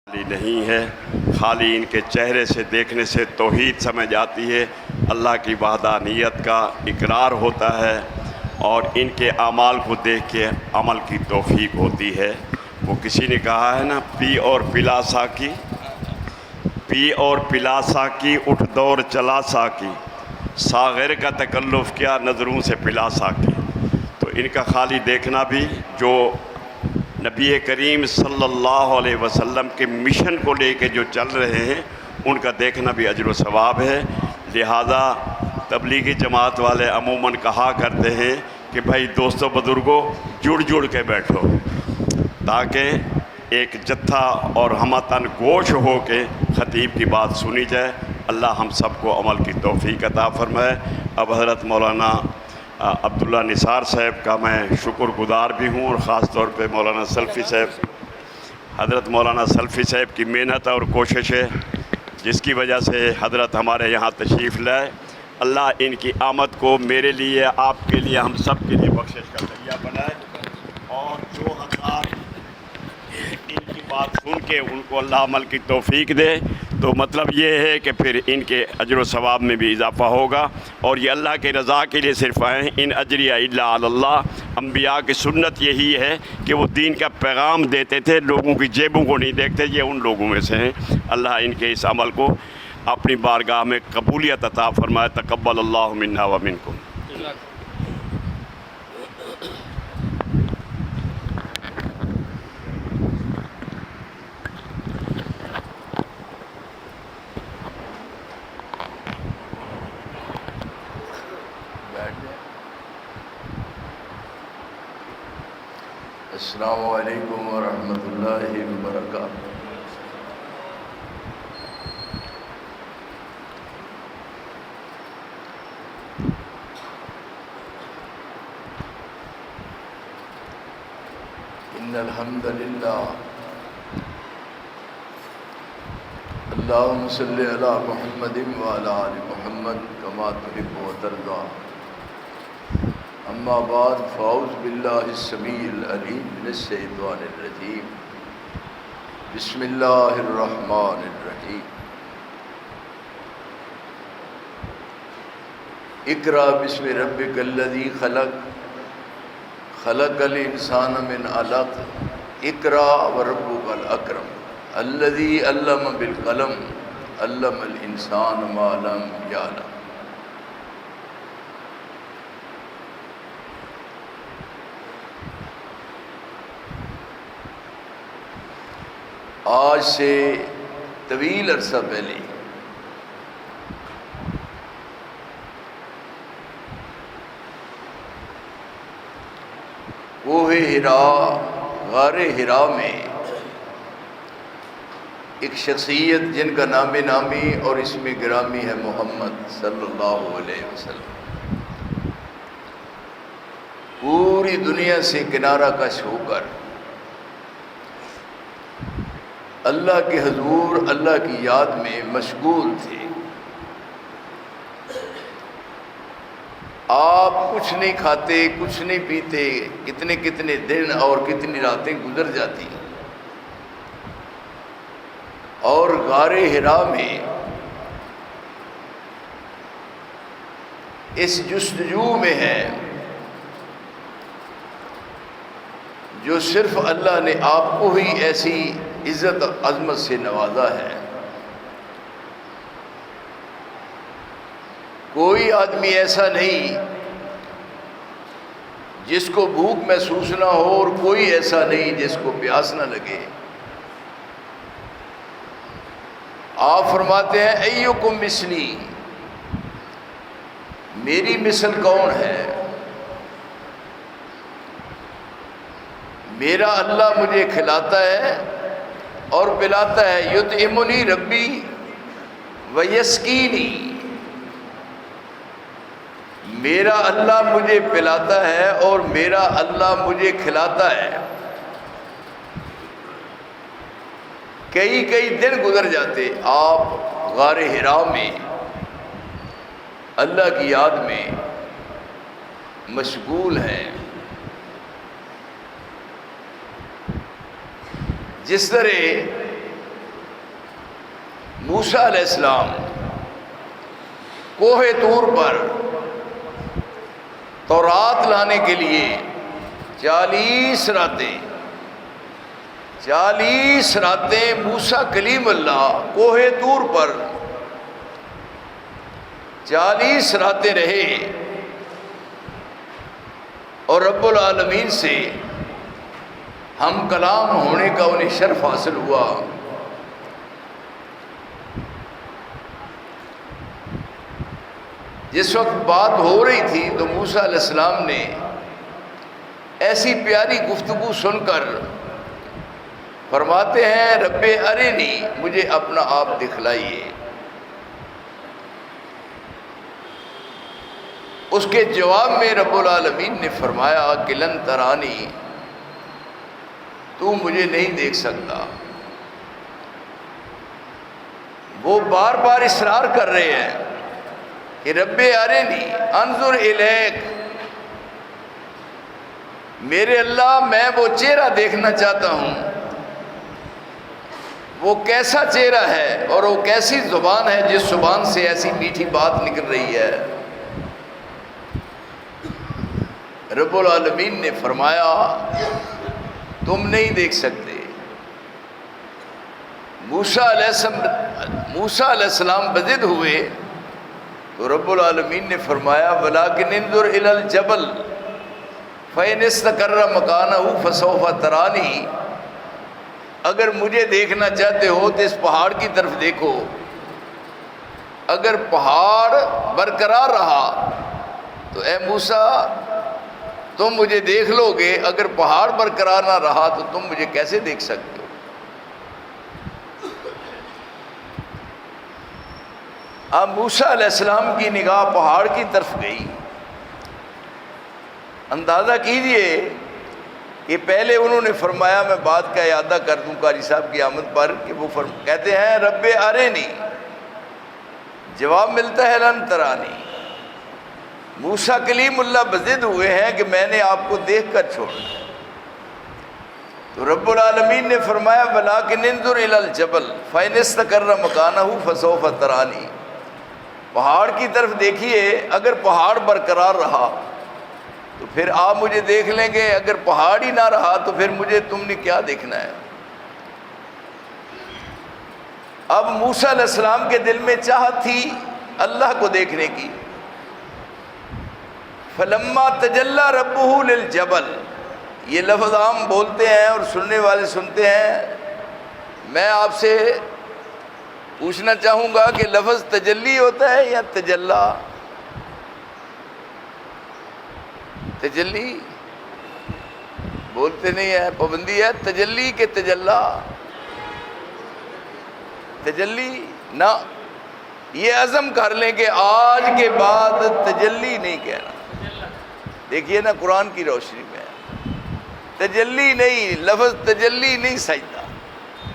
خالی نہیں ہے، خالی ان کے چہرے سے دیکھنے سے توحید سمجھ آتی ہے، اللہ کی وحدانیت کا اقرار ہوتا ہے، اور ان کے اعمال کو دیکھ کے عمل کی توفیق ہوتی ہے۔ وہ کسی نے کہا ہے نا، پی اور پلا ساکی، پی اور پلا ساکی، اٹھ دور چلا ساکی، ساغر کا تکلف کیا نظروں سے پلا ساکی۔ تو ان کا خالی دیکھنا بھی، جو نبی کریم صلی اللہ علیہ وسلم کے مشن کو لے کے جو چل رہے ہیں، ان کا دیکھنا بھی اجر و ثواب ہے۔ لہذا تبلیغی جماعت والے عموماً کہا کرتے ہیں کہ بھائی دوستو بزرگوں، جڑ جڑ کے بیٹھو، تاکہ ایک جتھا اور ہمتن گوش ہو کے خطیب کی بات سنی جائے۔ اللہ ہم سب کو عمل کی توفیق عطا فرمائے۔ اب حضرت مولانا عبداللہ نثار صاحب کا میں شکر گزار بھی ہوں، اور خاص طور پہ مولانا سلفی صاحب، حضرت مولانا سلفی صاحب کی محنت اور کوشش ہے، جس کی وجہ سے حضرت ہمارے یہاں تشریف لائے۔ اللہ ان کی آمد کو میرے لیے، آپ کے لیے، ہم سب کے لیے بخشش کا ذریعہ بنائے، اور جو حضرات ان کی بات سن کے ان کو اللہ عمل کی توفیق دے، تو مطلب یہ ہے کہ پھر ان کے اجر و ثواب میں بھی اضافہ ہوگا، اور یہ اللہ کے رضا کے لیے صرف آئیں۔ ان اجریہ الا علی اللہ، انبیاء کی سنت یہی ہے کہ وہ دین کا پیغام دیتے تھے، لوگوں کی جیبوں کو نہیں دیکھتے۔ یہ ان لوگوں میں سے ہیں۔ اللہ ان کے اس عمل کو اپنی بارگاہ میں قبولیت عطا فرمائے۔ تقبل اللہ منا و منکم۔ السلام علیکم ورحمۃ اللہ وبرکاتہ۔ ان الحمد للہ، اللہم صلی علی محمد وعلی آل محمد کما تحب و ترضی۔ اما بعد، فاعوذ باللہ السمیع العلیم من الشیطان الرجیم، بسم اللہ الرحمن الرحیم۔ اقرأ بسم ربک الذی خلق، خلق الانسان من علق، اقرأ وربک الاکرم، الذی علم بالقلم، علم الانسان ما لم یعلم۔ آج سے طویل عرصہ پہلے کوہ حرا، غار حرا میں ایک شخصیت جن کا نام نامی اور اسم گرامی ہے محمد صلی اللہ علیہ وسلم، پوری دنیا سے کنارہ کش ہو کر اللہ کے حضور، اللہ کی یاد میں مشغول تھے۔ آپ کچھ نہیں کھاتے، کچھ نہیں پیتے، کتنے کتنے دن اور کتنی راتیں گزر جاتی، اور غار حرا میں اس جستجو میں ہے جو صرف اللہ نے آپ کو ہی ایسی عزت عظمت سے نوازا ہے۔ کوئی آدمی ایسا نہیں جس کو بھوک محسوس نہ ہو، اور کوئی ایسا نہیں جس کو پیاس نہ لگے۔ آپ فرماتے ہیں ایکم مثلی، میری مثل کون ہے؟ میرا اللہ مجھے کھلاتا ہے اور پلاتا ہے، یطعمنی ربی ویسقینی، میرا اللہ مجھے پلاتا ہے اور میرا اللہ مجھے کھلاتا ہے۔ کئی کئی دن گزر جاتے، آپ غار حرا میں اللہ کی یاد میں مشغول ہیں۔ جس طرح موسیٰ علیہ السلام کوہ طور پر تورات لانے کے لیے 40 راتیں موسیٰ کلیم اللہ کوہ طور پر 40 راتیں رہے اور رب العالمین سے ہم کلام ہونے کا انہیں شرف حاصل ہوا۔ جس وقت بات ہو رہی تھی تو موسیٰ علیہ السلام نے ایسی پیاری گفتگو سن کر فرماتے ہیں رب ارنی، مجھے اپنا آپ دکھلائیے۔ اس کے جواب میں رب العالمین نے فرمایا کہ لن ترانی، تو مجھے نہیں دیکھ سکتا۔ وہ بار بار اصرار کر رہے ہیں کہ رب ارنی انظر الیک، میرے اللہ میں وہ چہرہ دیکھنا چاہتا ہوں، وہ کیسا چہرہ ہے اور وہ کیسی زبان ہے جس زبان سے ایسی میٹھی بات نکل رہی ہے۔ رب العالمین نے فرمایا تم نہیں دیکھ سکتے۔ موسیٰ علیہ السلام بضد ہوئے تو رب العالمین نے فرمایا وَلَٰكِنِ انظُرْ إِلَى الْجَبَلِ فَإِنِ اسْتَقَرَّ مَكَانَهُ فَسَوْفَ تَرَانِي، اگر مجھے دیکھنا چاہتے ہو تو اس پہاڑ کی طرف دیکھو، اگر پہاڑ برقرار رہا تو اے موسیٰ تم مجھے دیکھ لو گے، اگر پہاڑ برقرار نہ رہا تو تم مجھے کیسے دیکھ سکتے ہو؟ اب موسیٰ علیہ السلام کی نگاہ پہاڑ کی طرف گئی۔ اندازہ کیجئے کہ پہلے انہوں نے فرمایا، میں بات کا اعادہ کر دوں قاری صاحب کی آمد پر، کہ وہ کہتے ہیں رب ارنی، جواب ملتا ہے لن ترانی۔ موسیٰ کلیم اللہ بضد ہوئے ہیں کہ میں نے آپ کو دیکھ کر چھوڑنا ہے۔ تو رب العالمین نے فرمایا وَلَٰكِنِ انظُرْ إِلَى الْجَبَلِ فَإِنِ اسْتَقَرَّ مَكَانَهُ فَسَوْفَ تَرَانِي، پہاڑ کی طرف دیکھیے، اگر پہاڑ برقرار رہا تو پھر آپ مجھے دیکھ لیں گے، اگر پہاڑ ہی نہ رہا تو پھر مجھے تم نے کیا دیکھنا ہے؟ اب موسیٰ علیہ السلام کے دل میں چاہت تھی اللہ کو دیکھنے کی۔ فلما تجلی ربہ للجبل، یہ لفظ عام بولتے ہیں اور سننے والے سنتے ہیں، میں آپ سے پوچھنا چاہوں گا کہ لفظ تجلی ہوتا ہے یا تجلی؟ تجلی بولتے نہیں ہے، پابندی ہے تجلی کے تجلا؟ تجلی نہ، یہ عزم کر لیں کہ آج کے بعد تجلی نہیں کہنا۔ دیکھیے نا قرآن کی روشنی میں تجلی نہیں، لفظ تجلی نہیں سجدہ،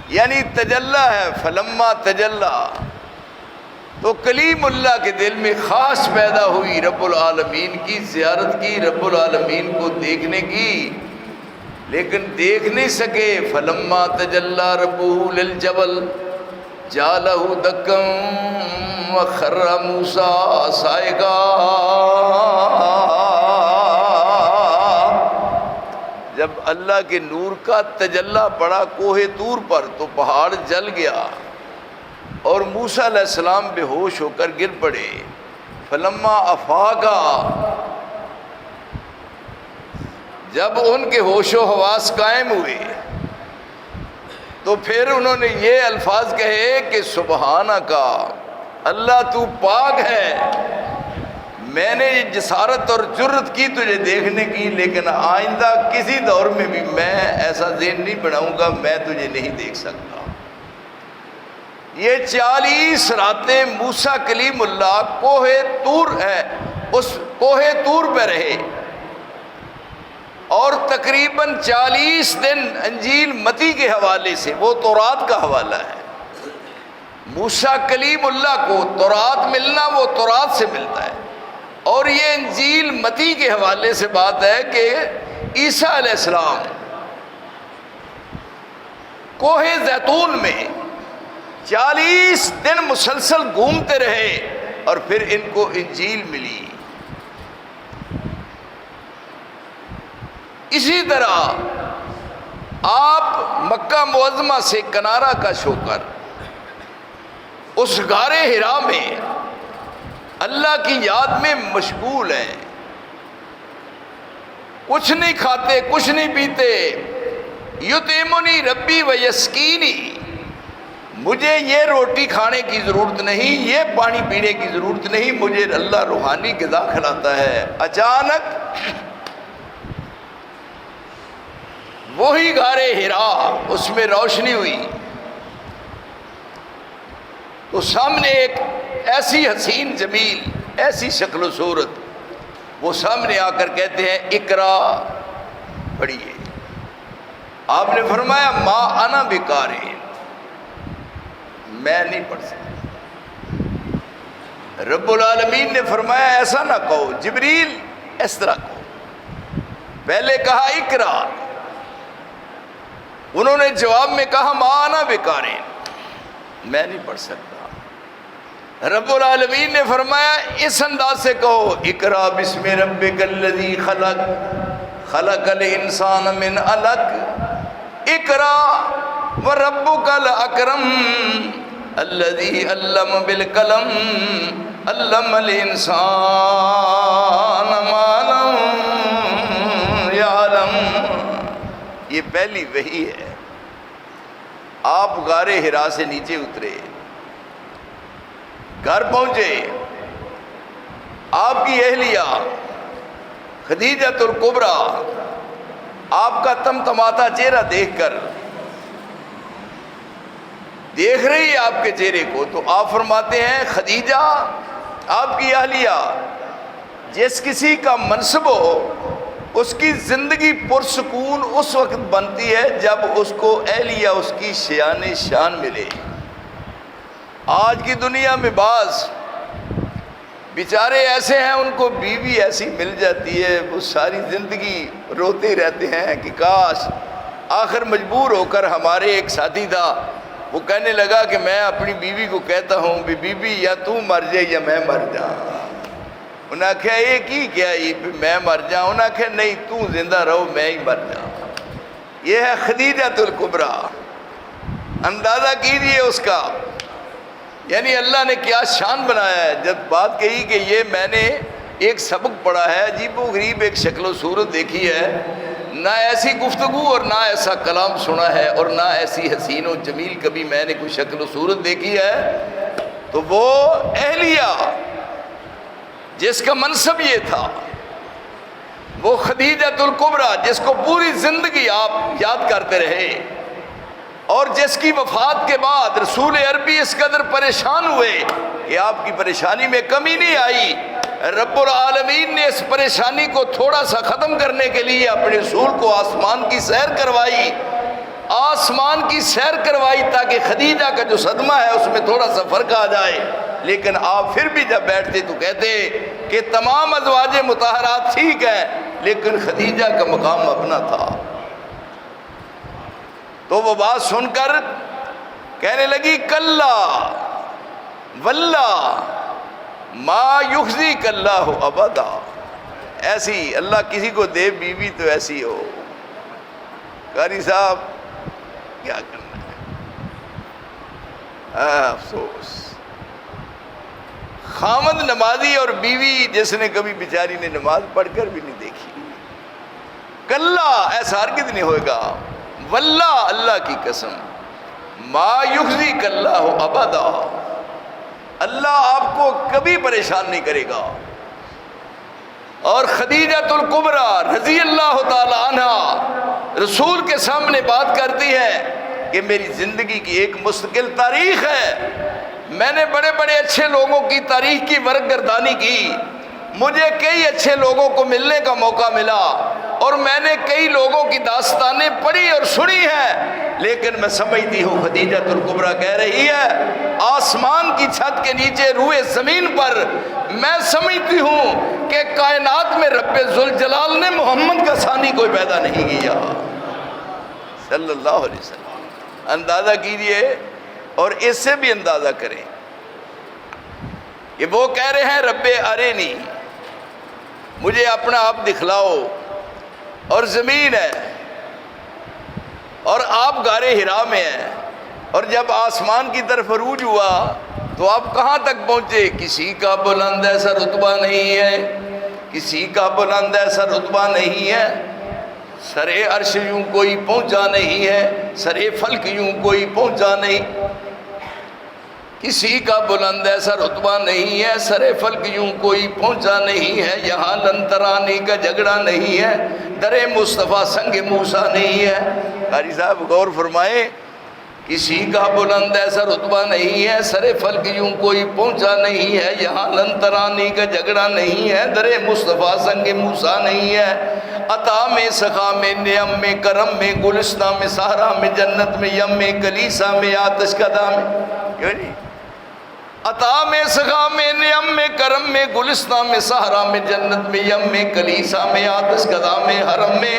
یعنی تجلا ہے۔ فلما تجلا، تو کلیم اللہ کے دل میں خواہش پیدا ہوئی رب العالمین کی زیارت کی، رب العالمین کو دیکھنے کی، لیکن دیکھ نہیں سکے۔ فلما تجلی ربہ للجبل جعلہ دکا وخر موسیٰ صعقا، جب اللہ کے نور کا تجلی پڑا کوہ طور پر تو پہاڑ جل گیا اور موسیٰ علیہ السلام بے ہوش ہو کر گر پڑے۔ فلما افاقا، جب ان کے ہوش و حواس قائم ہوئے تو پھر انہوں نے یہ الفاظ کہے کہ سبحانک، اللہ تو پاک ہے، میں نے یہ جسارت اور جرت کی تجھے دیکھنے کی، لیکن آئندہ کسی دور میں بھی میں ایسا ذہن نہیں بناؤں گا، میں تجھے نہیں دیکھ سکتا۔ یہ 40 راتیں موسیٰ کلیم اللہ کوہ طور ہے، اس کوہ طور پہ رہے، اور تقریباً 40 دن انجیل متی کے حوالے سے، وہ تورات کا حوالہ ہے۔ موسیٰ کلیم اللہ کو تورات ملنا وہ تورات سے ملتا ہے، اور یہ انجیل متی کے حوالے سے بات ہے کہ عیسیٰ علیہ السلام کوہ زیتون میں 40 دن مسلسل گھومتے رہے اور پھر ان کو انجیل ملی۔ اسی طرح آپ مکہ معظمہ سے کنارہ کش ہو کر اس غار حرا میں اللہ کی یاد میں مشغول ہیں، کچھ نہیں کھاتے، کچھ نہیں پیتے۔ یطعمنی ربی ویسقینی، مجھے یہ روٹی کھانے کی ضرورت نہیں، یہ پانی پینے کی ضرورت نہیں، مجھے اللہ روحانی غذا کھلاتا ہے۔ اچانک وہی غار حرا، اس میں روشنی ہوئی تو سامنے ایک ایسی حسین جمیل، ایسی شکل و صورت، وہ سامنے آ کر کہتے ہیں اقرا، پڑھیے۔ آپ نے فرمایا ما انا بقارئ، میں نہیں پڑھ سکتا۔ رب العالمین نے فرمایا ایسا نہ کہو جبریل، اس طرح کہو۔ پہلے کہا اقرا، انہوں نے جواب میں کہا ما انا بقارئ، میں نہیں پڑھ سکتا۔ رب العالمین نے فرمایا اس انداز سے کہو اقرا بسم ربک الذی خلق، خلق الانسان من علق، اقرا وربک الاکرم الذی علم بالقلم، علم الانسان ما لم یعلم۔ یہ پہلی وحی ہے۔ آپ غار حرا سے نیچے اترے، گھر پہنچے، آپ کی اہلیہ خدیجۃ الکبریٰ آپ کا تمتماتا چہرہ دیکھ کر دیکھ رہی ہے آپ کے چہرے کو، تو آپ فرماتے ہیں خدیجہ آپ کی اہلیہ، جس کسی کا منصب ہو اس کی زندگی پرسکون اس وقت بنتی ہے جب اس کو اہلیہ اس کی شان شان ملے۔ آج کی دنیا میں بعض بیچارے ایسے ہیں، ان کو بیوی ایسی مل جاتی ہے، وہ ساری زندگی روتے رہتے ہیں کہ کاش۔ آخر مجبور ہو کر ہمارے ایک ساتھی تھا، وہ کہنے لگا کہ میں اپنی بیوی کو کہتا ہوں بی بی یا تو مر جائے یا میں مر جاؤں۔ انہوں نے کہا یہ کی کیا یہ میں مر جاؤں؟ انہوں نے کہا نہیں، تو زندہ رہو، میں ہی مر جاؤں۔ یہ ہے خدیجۃ الکبریٰ، اندازہ کیجیے اس کا، یعنی اللہ نے کیا شان بنایا ہے۔ جب بات کہی کہ یہ میں نے ایک سبق پڑھا ہے، عجیب و غریب ایک شکل و صورت دیکھی ہے، نہ ایسی گفتگو اور نہ ایسا کلام سنا ہے اور نہ ایسی حسین و جمیل کبھی میں نے کوئی شکل و صورت دیکھی ہے، تو وہ اہلیہ جس کا منصب یہ تھا، وہ خدیجۃ الکبریٰ جس کو پوری زندگی آپ یاد کرتے رہے، اور جس کی وفات کے بعد رسول عربی اس قدر پریشان ہوئے کہ آپ کی پریشانی میں کمی نہیں آئی۔ رب العالمین نے اس پریشانی کو تھوڑا سا ختم کرنے کے لیے اپنے رسول کو آسمان کی سیر کروائی، آسمان کی سیر کروائی تاکہ خدیجہ کا جو صدمہ ہے اس میں تھوڑا سا فرق آ جائے۔ لیکن آپ پھر بھی جب بیٹھتے تو کہتے کہ تمام ازواج مطہرات ٹھیک ہیں لیکن خدیجہ کا مقام اپنا تھا۔ تو وہ بات سن کر کہنے لگی کلا واللہ ما یخزیک اللہ ابدا، ایسی اللہ کسی کو دے بیوی تو ایسی ہو۔ قاری صاحب کیا کرنا ہے، افسوس۔ خامد نمازی اور بیوی جس نے کبھی بیچاری نے نماز پڑھ کر بھی نہیں دیکھی، کلا ایسا ہرگز نہیں ہوئے گا، واللہ اللہ کی قسم، ما یخزیک اللہ ابدا، اللہ آپ کو کبھی پریشان نہیں کرے گا۔ اور خدیجۃ الکبریٰ رضی اللہ تعالی عنہ رسول کے سامنے بات کرتی ہے کہ میری زندگی کی ایک مستقل تاریخ ہے، میں نے بڑے بڑے اچھے لوگوں کی تاریخ کی ورق گردانی کی، مجھے کئی اچھے لوگوں کو ملنے کا موقع ملا اور میں نے کئی لوگوں کی داستانیں پڑھی اور سنی ہیں، لیکن میں سمجھتی ہوں خدیجۃ الکبریٰ کہہ رہی ہے آسمان کی چھت کے نیچے روئے زمین پر میں سمجھتی ہوں کہ کائنات میں رب ذوالجلال نے محمد کا ثانی کوئی پیدا نہیں کیا صلی اللہ علیہ وسلم۔ اندازہ کیجئے اور اس سے بھی اندازہ کریں کہ وہ کہہ رہے ہیں رب ارینی، مجھے اپنا آپ دکھلاؤ، اور زمین ہے اور آپ غار ہرا میں ہیں، اور جب آسمان کی طرف عروج ہوا تو آپ کہاں تک پہنچے؟ کسی کا بلند ایسا رتبہ نہیں ہے، کسی کا بلند ایسا رتبہ نہیں ہے، سر عرش یوں کوئی پہنچا نہیں ہے، سر فلک یوں کوئی پہنچا نہیں، کسی کا بلند ایسا رتبہ نہیں ہے، سر فلک یوں کوئی پہنچا نہیں ہے، یہاں لنترانی کا جھگڑا نہیں ہے، در مصطفیٰ سنگ موسیٰ نہیں ہے۔ قاری صاحب غور فرمائیں، کسی کا بلند ایسا رتبہ نہیں ہے، سر فلک یوں کوئی پہنچا نہیں ہے، یہاں لنترانی کا جھگڑا نہیں ہے، در مصطفیٰ سنگ موسیٰ نہیں ہے۔ عطا میں سخا میں نعم میں کرم میں گلستان میں صحرا میں جنت میں یم میں کلیسا میں آتش کدہ میں، کیوں نہیں؟ عطا میں سخا میں نعم میں کرم میں گلستان میں صحرا میں جنت میں یم میں کلیسا میں آتش کدہ میں حرم میں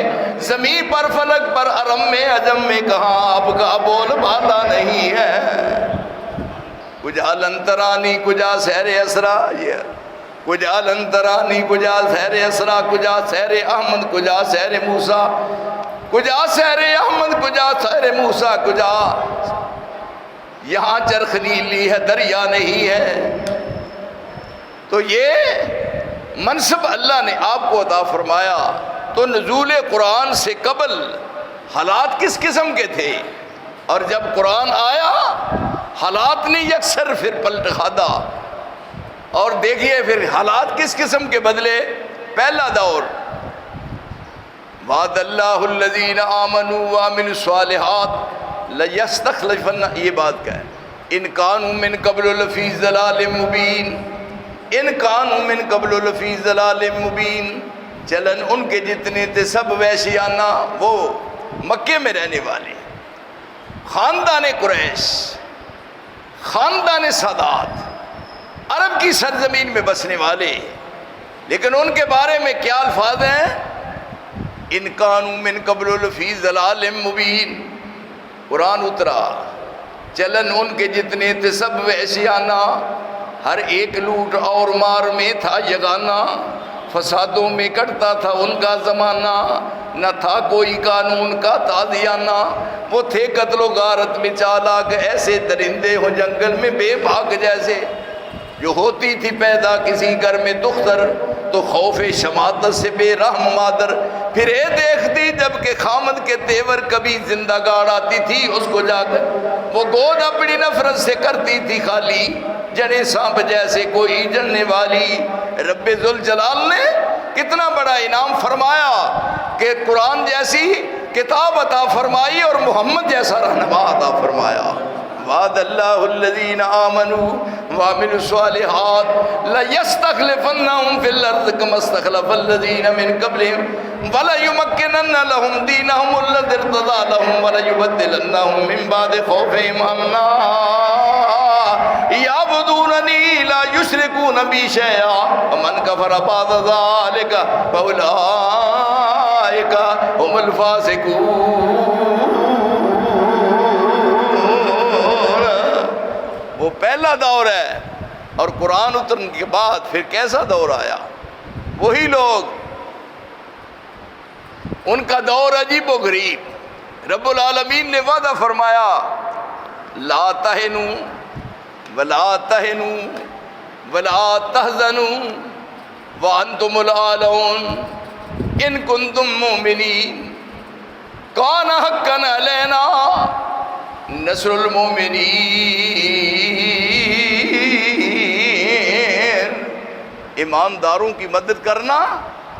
زمین پر فلک پر حرم میں عجم میں کہاں آپ کا بول بالا نہیں ہے۔ کجا لنترانی کجا سیر اسرا، یہ کجا لنترانی کجا سیر اسرا، کجا سیر احمد کجا سیر موسیٰ، کجا سیر احمد کجا سیر موسیٰ، کجا یہاں چرخ نیلی ہے دریا نہیں ہے۔ تو یہ منصب اللہ نے آپ کو عطا فرمایا۔ تو نزول قرآن سے قبل حالات کس قسم کے تھے، اور جب قرآن آیا حالات نے یکسر پھر پلٹ کھادا، اور دیکھیے پھر حالات کس قسم کے بدلے۔ پہلا دور وعد اللہ الذین آمنوا وعملوا الصالحات لیستخلفن، یہ بات کا ہے، ان کانوا من قبل لفی ضلال مبین، ان کانوا من قبل لفی ضلال مبین، چلن ان کے جتنے تھے سب ویشیانہ، وہ مکے میں رہنے والے، خاندان قریش، خاندان سادات، عرب کی سرزمین میں بسنے والے، لیکن ان کے بارے میں کیا الفاظ ہیں؟ ان کانوا من قبل لفی ضلال مبین۔ قرآن اترا، چلن ان کے جتنے تھے سب وحشیانہ، ہر ایک لوٹ اور مار میں تھا یگانہ، فسادوں میں کٹتا تھا ان کا زمانہ، نہ تھا کوئی قانون کا تازیانہ، وہ تھے قتل و غارت میں چالاک، ایسے درندے ہو جنگل میں بے باک جیسے، جو ہوتی تھی پیدا کسی گھر میں دختر، تو خوف شماتت سے بے رحم مادر، پھر اے دیکھتی جب کہ خامد کے تیور کبھی زندہ گاڑ آتی تھی اس کو جا کر، وہ گود اپنی نفرت سے کرتی تھی خالی، جنے سانپ جیسے کوئی جننے والی۔ رب ذوالجلال نے کتنا بڑا انعام فرمایا کہ قرآن جیسی کتاب عطا فرمائی اور محمد جیسا رہنما عطا فرمایا۔ وعد اللہ الذین آمنوا وعملوا الصالحات لیستخلفنہم فی الارض کما استخلف الذین من قبلہم ولیمکنن لہم دینہم الذی ارتضی لہم ولیبدلنہم من بعد خوفہم امنا یعبدوننی لا یشرکون بی شیئا ومن کفر بعد ذلک فاولئک هم الفاسقون۔ وہ پہلا دور ہے، اور قرآن اترنے کے بعد پھر کیسا دور آیا؟ وہی لوگ، ان کا دور عجیب و غریب۔ رب العالمین نے وعدہ فرمایا لا تہنوا ولا تہنوا ولا تحزنوا وانتم الاعلون ان کنتم مؤمنین کان حقا علینا نصر المؤمنین۔ ایمانداروں کی مدد کرنا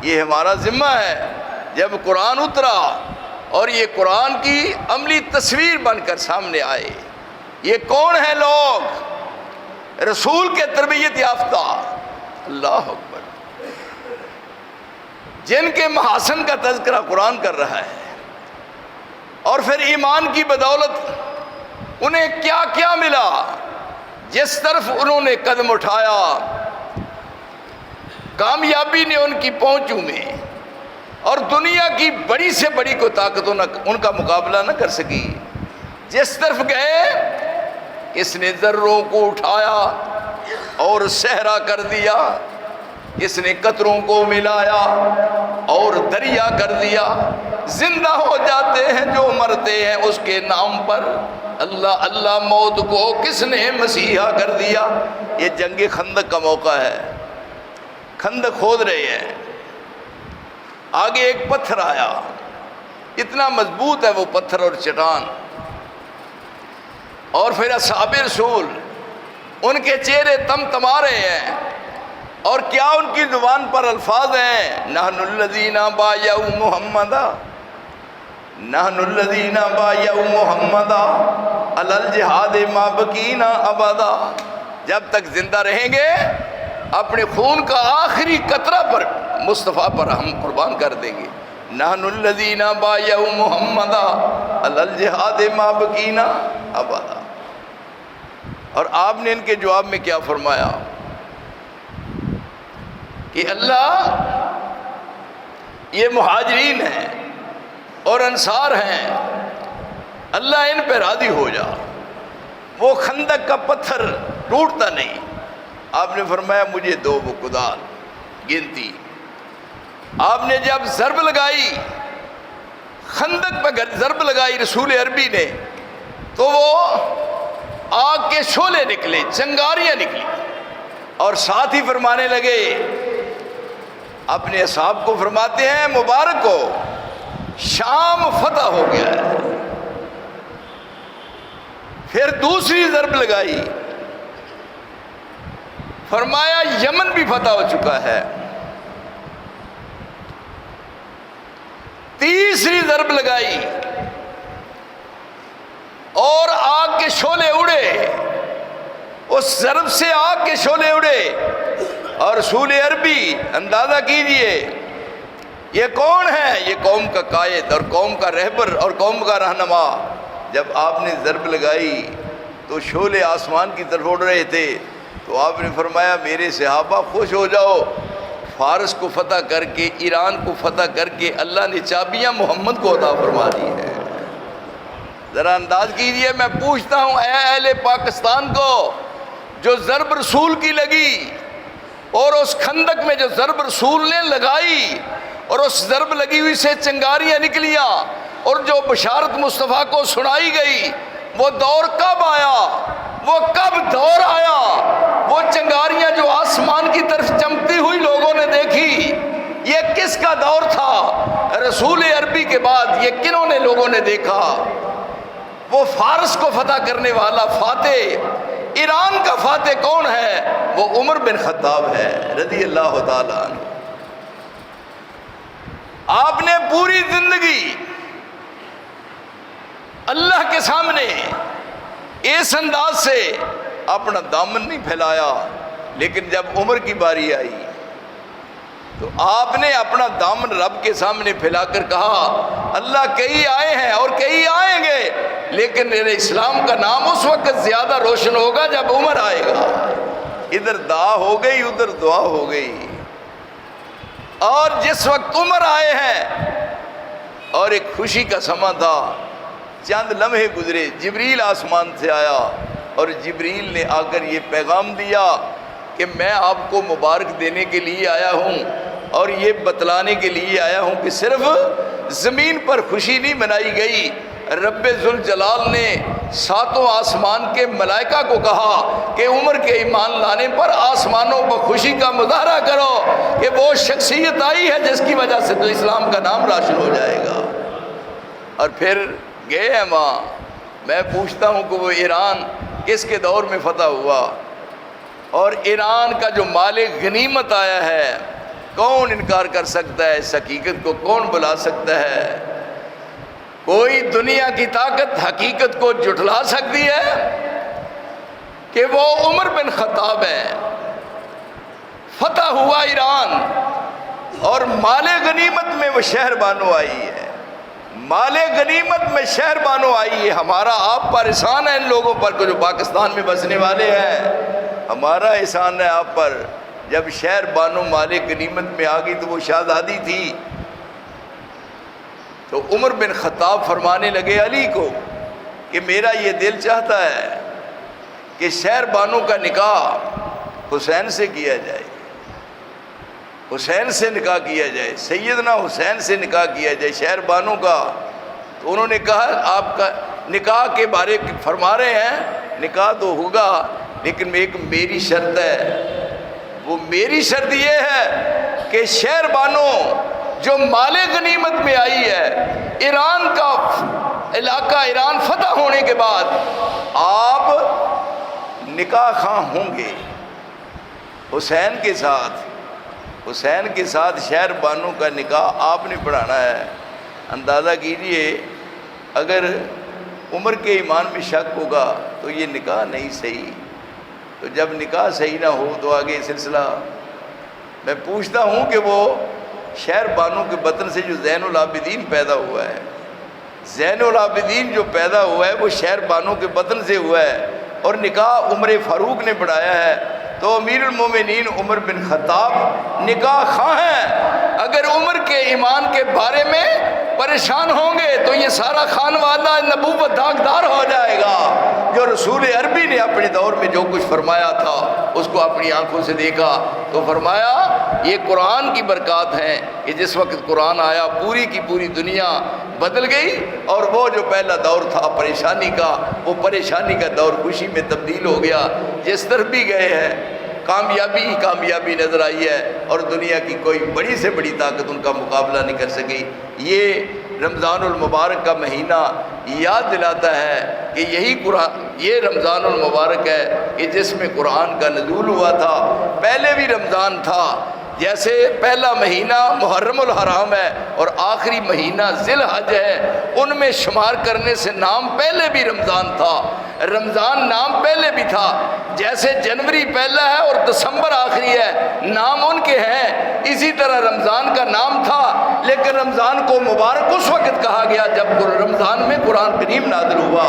یہ ہمارا ذمہ ہے۔ جب قرآن اترا اور یہ قرآن کی عملی تصویر بن کر سامنے آئے، یہ کون ہیں لوگ؟ رسول کے تربیت یافتہ، اللہ اکبر، جن کے محاسن کا تذکرہ قرآن کر رہا ہے، اور پھر ایمان کی بدولت انہیں کیا کیا ملا، جس طرف انہوں نے قدم اٹھایا کامیابی نے ان کی پہنچوں میں، اور دنیا کی بڑی سے بڑی کوئی طاقتوں ان کا مقابلہ نہ کر سکی۔ جس طرف گئے کس نے ذروں کو اٹھایا اور صحرا کر دیا، کس نے قطروں کو ملایا اور دریا کر دیا، زندہ ہو جاتے ہیں جو مرتے ہیں اس کے نام پر، اللہ اللہ موت کو کس نے مسیحا کر دیا۔ یہ جنگ خندق کا موقع ہے، خندق کھود رہے ہیں، آگے ایک پتھر آیا، اتنا مضبوط ہے وہ پتھر اور چٹان، اور پھر اصحاب رسول ان کے چہرے تمتما رہے ہیں، اور کیا ان کی زبان پر الفاظ ہیں، نحن الذین بایعوا محمدا، نحن الذین بایعوا محمدا علی الجہاد ما بقینا ابدا، جب تک زندہ رہیں گے اپنے خون کا آخری قطرہ پر مصطفیٰ پر ہم قربان کر دیں گے، نحن الذین بایعوا محمدا علی الجہاد ما بقینا ابدا۔ اور آپ نے ان کے جواب میں کیا فرمایا کہ اللہ یہ مہاجرین ہیں اور انصار ہیں، اللہ ان پہ راضی ہو جا، وہ خندق کا پتھر ٹوٹتا نہیں۔ آپ نے فرمایا مجھے دو وہ کدال گنتی۔ آپ نے جب ضرب لگائی، خندق پہ ضرب لگائی رسول عربی نے، تو وہ آگ کے شعلے نکلے، چنگاریاں نکلی، اور ساتھ ہی فرمانے لگے، اپنے اصحاب کو فرماتے ہیں مبارک ہو، شام فتح ہو گیا ہے۔ پھر دوسری ضرب لگائی، فرمایا یمن بھی فتح ہو چکا ہے۔ تیسری ضرب لگائی اور آگ کے شعلے اڑے، اس ضرب سے آگ کے شعلے اڑے، اور رسول عربی اندازہ کیجئے یہ کون ہے، یہ قوم کا قائد اور قوم کا رہبر اور قوم کا رہنما۔ جب آپ نے ضرب لگائی تو شعلے آسمان کی طرف اڑ رہے تھے، تو آپ نے فرمایا میرے صحابہ خوش ہو جاؤ، فارس کو فتح کر کے، ایران کو فتح کر کے اللہ نے چابیاں محمد کو عطا فرما دی ہے۔ ذرا انداز کیجئے، میں پوچھتا ہوں اے اہل پاکستان کو، جو ضرب رسول کی لگی اور اس خندق میں جو ضرب رسول نے لگائی اور اس ضرب لگی ہوئی سے چنگاریاں نکلیاں اور جو بشارت مصطفیٰ کو سنائی گئی، وہ دور کب آیا، وہ کب دور آیا، وہ چنگاریاں جو آسمان کی طرف چمکتی ہوئی لوگوں نے دیکھی، یہ کس کا دور تھا؟ رسول عربی کے بعد یہ کنہوں نے لوگوں نے دیکھا؟ وہ فارس کو فتح کرنے والا فاتح، ایران کا فاتح کون ہے؟ وہ عمر بن خطاب ہے رضی اللہ تعالیٰ عنہ۔ آپ نے پوری زندگی اللہ کے سامنے اس انداز سے اپنا دامن نہیں پھیلایا، لیکن جب عمر کی باری آئی تو آپ نے اپنا دامن رب کے سامنے پھیلا کر کہا اللہ کئی آئے ہیں اور کئی آئیں گے، لیکن میرے اسلام کا نام اس وقت زیادہ روشن ہوگا جب عمر آئے گا۔ ادھر دعا ہو گئی، ادھر دعا ہو گئی، اور جس وقت عمر آئے ہیں اور ایک خوشی کا سما تھا، چند لمحے گزرے، جبریل آسمان سے آیا اور جبریل نے آ کر یہ پیغام دیا کہ میں آپ کو مبارک دینے کے لیے آیا ہوں اور یہ بتلانے کے لیے آیا ہوں کہ صرف زمین پر خوشی نہیں منائی گئی، رب ذوالجلال نے ساتوں آسمان کے ملائکہ کو کہا کہ عمر کے ایمان لانے پر آسمانوں پر خوشی کا مظاہرہ کرو کہ وہ شخصیت آئی ہے جس کی وجہ سے تو اسلام کا نام راشن ہو جائے گا۔ اور پھر گئے ہیں وہاں۔ میں پوچھتا ہوں کہ وہ ایران کس کے دور میں فتح ہوا، اور ایران کا جو مال غنیمت آیا ہے، کون انکار کر سکتا ہے؟ اس حقیقت کو کون بلا سکتا ہے؟ کوئی دنیا کی طاقت حقیقت کو جھٹلا سکتی ہے کہ وہ عمر بن خطاب ہے؟ فتح ہوا ایران اور مال غنیمت میں وہ شہر بانو آئی ہے، مال غنیمت میں شہر بانو آئی ہے۔ ہمارا آپ پر احسان ہے ان لوگوں پر جو پاکستان میں بسنے والے ہیں، ہمارا احسان ہے آپ پر۔ جب شہر بانو مال غنیمت میں آ گئی تو وہ شہزادی تھی، تو عمر بن خطاب فرمانے لگے علی کو کہ میرا یہ دل چاہتا ہے کہ شہر بانو کا نکاح حسین سے کیا جائے، حسین سے نکاح کیا جائے، سیدنا حسین سے نکاح کیا جائے شہر بانو کا۔ تو انہوں نے کہا آپ کا نکاح کے بارے فرما رہے ہیں نکاح تو ہوگا، لیکن ایک میری شرط ہے، وہ میری شرط یہ ہے کہ شہر بانو جو مال غنیمت میں آئی ہے، ایران کا علاقہ، ایران فتح ہونے کے بعد آپ نکاح خواہ ہوں گے حسین کے ساتھ، حسین کے ساتھ شہر بانو کا نکاح آپ نے پڑھانا ہے۔ اندازہ کیجئے اگر عمر کے ایمان میں شک ہوگا تو یہ نکاح نہیں صحیح، تو جب نکاح صحیح نہ ہو تو آگے سلسلہ۔ میں پوچھتا ہوں کہ وہ شہر بانو کے بطن سے جو زین العابدین پیدا ہوا ہے، زین العابدین جو پیدا ہوا ہے وہ شہر بانو کے بطن سے ہوا ہے، اور نکاح عمر فاروق نے پڑھایا ہے، تو امیر المومنین عمر بن خطاب نکاح خواہ ہیں۔ اگر عمر کے ایمان کے بارے میں پریشان ہوں گے تو یہ سارا خانوادہ نبوت داغدار ہو جائے گا۔ جو رسول عربی نے اپنے دور میں جو کچھ فرمایا تھا اس کو اپنی آنکھوں سے دیکھا تو فرمایا یہ قرآن کی برکات ہیں کہ جس وقت قرآن آیا پوری کی پوری دنیا بدل گئی، اور وہ جو پہلا دور تھا پریشانی کا، وہ پریشانی کا دور خوشی میں تبدیل ہو گیا۔ جس طرف بھی گئے ہیں کامیابی ہی کامیابی نظر آئی ہے، اور دنیا کی کوئی بڑی سے بڑی طاقت ان کا مقابلہ نہیں کر سکی۔ یہ رمضان المبارک کا مہینہ یاد دلاتا ہے کہ یہی قرآن، یہ رمضان المبارک ہے کہ جس میں قرآن کا نزول ہوا تھا۔ پہلے بھی رمضان تھا، جیسے پہلا مہینہ محرم الحرام ہے اور آخری مہینہ ذی الحج ہے، ان میں شمار کرنے سے نام پہلے بھی رمضان تھا، رمضان نام پہلے بھی تھا، جیسے جنوری پہلا ہے اور دسمبر آخری ہے، نام ان کے ہیں، اسی طرح رمضان کا نام تھا، لیکن رمضان کو مبارک اس وقت کہا گیا جب رمضان میں قرآن کریم نازل ہوا،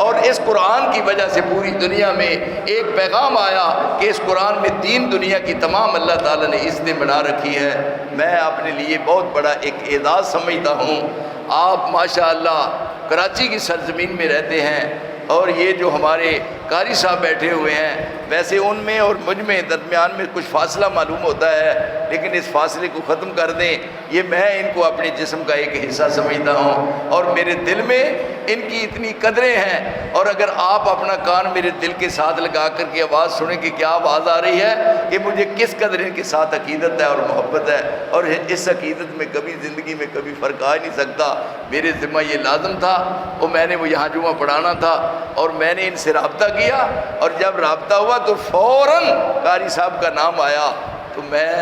اور اس قرآن کی وجہ سے پوری دنیا میں ایک پیغام آیا کہ اس قرآن میں دین دنیا کی تمام اللہ تعالیٰ نے عزتیں بنا رکھی ہے۔ میں اپنے لیے بہت بڑا ایک اعزاز سمجھتا ہوں، آپ ماشاءاللہ کراچی کی سرزمین میں رہتے ہیں، اور یہ جو ہمارے قاری صاحب بیٹھے ہوئے ہیں، ویسے ان میں اور مجھ میں درمیان میں کچھ فاصلہ معلوم ہوتا ہے، لیکن اس فاصلے کو ختم کر دیں، یہ میں ان کو اپنے جسم کا ایک حصہ سمجھتا ہوں، اور میرے دل میں ان کی اتنی قدریں ہیں۔ اور اگر آپ اپنا کان میرے دل کے ساتھ لگا کر کے آواز سنیں کہ کیا آواز آ رہی ہے، کہ مجھے کس قدر ان کے ساتھ عقیدت ہے اور محبت ہے، اور اس عقیدت میں کبھی زندگی میں کبھی فرق آ نہیں سکتا۔ میرے ذمہ یہ لازم تھا، اور میں نے وہ یہاں جمعہ پڑھانا تھا، اور میں نے ان سے رابطہ کیا، اور جب رابطہ ہوا تو فوراً قاری صاحب کا نام آیا، تو میں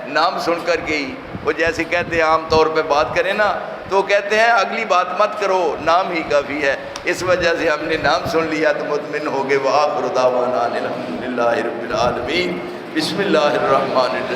نام سن کر گئی۔ وہ جیسے کہتے ہیں عام طور پہ بات کریں نا تو کہتے ہیں اگلی بات مت کرو، نام ہی کافی ہے، اس وجہ سے ہم نے نام سن لیا تو مطمئن ہو گئے۔ وآخر دعوانا الحمدللہ رب العالمین۔ بسم اللہ الرحمن الرحیم۔